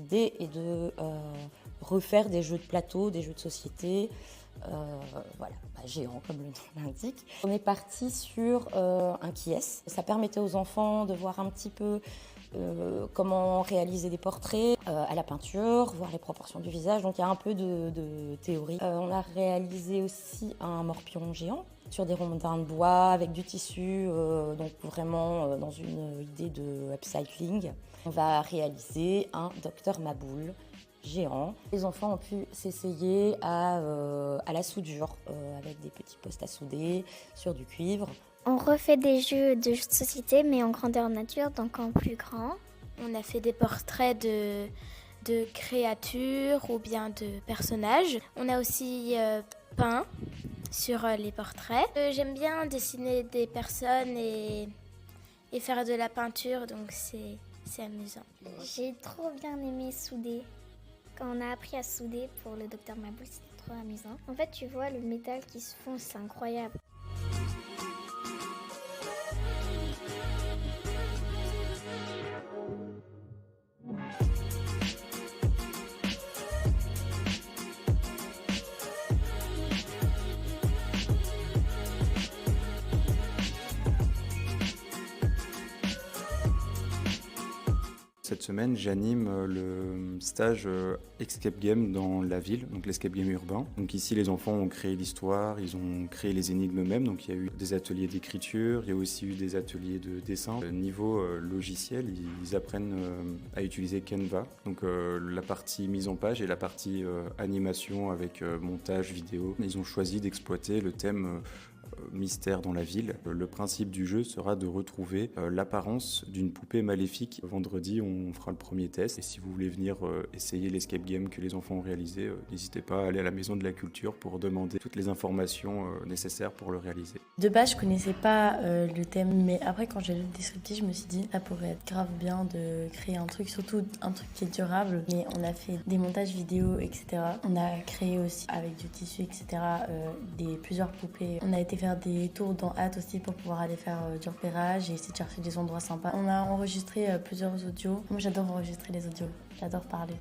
l'idée est de refaire des jeux de plateau, des jeux de société, géants comme le nom l'indique. On est parti sur un qui est. Ça permettait aux enfants de voir un petit peu comment réaliser des portraits à la peinture, voir les proportions du visage. Donc il y a un peu de théorie. On a réalisé aussi un morpion géant sur des rondins de bois avec du tissu, donc vraiment dans une idée de upcycling. On va réaliser un docteur Maboul géant. Les enfants ont pu s'essayer à la soudure avec des petits postes à souder sur du cuivre. On refait des jeux de société mais en grandeur nature, donc en plus grand. On a fait des portraits de créatures ou bien de personnages. On a aussi peint sur les portraits. J'aime bien dessiner des personnes et faire de la peinture, donc c'est amusant. J'ai trop bien aimé souder. Quand on a appris à souder pour le docteur Maboul, c'était trop amusant. En fait, tu vois le métal qui se fond, c'est incroyable. Cette semaine, j'anime le stage Escape Game dans la ville, donc l'escape game urbain. Donc ici, les enfants ont créé l'histoire, ils ont créé les énigmes eux-mêmes. Donc il y a eu des ateliers d'écriture, il y a aussi eu des ateliers de dessin. Niveau logiciel, ils apprennent à utiliser Canva. Donc la partie mise en page et la partie animation avec montage vidéo. Ils ont choisi d'exploiter le thème mystère dans la ville. Le principe du jeu sera de retrouver l'apparence d'une poupée maléfique. Vendredi, on fera le premier test. Et si vous voulez venir essayer l'escape game que les enfants ont réalisé, n'hésitez pas à aller à la Maison de la Culture pour demander toutes les informations nécessaires pour le réaliser. De base, je connaissais pas le thème, mais après, quand j'ai lu le descriptif, je me suis dit, ça pourrait être grave bien de créer un truc, surtout un truc qui est durable. Mais on a fait des montages vidéo, etc. On a créé aussi, avec du tissu, etc., plusieurs poupées. On a été faire des tours dans Hâte aussi pour pouvoir aller faire du repérage et essayer de chercher des endroits sympas. On a enregistré plusieurs audios. Moi, j'adore enregistrer les audios. J'adore parler.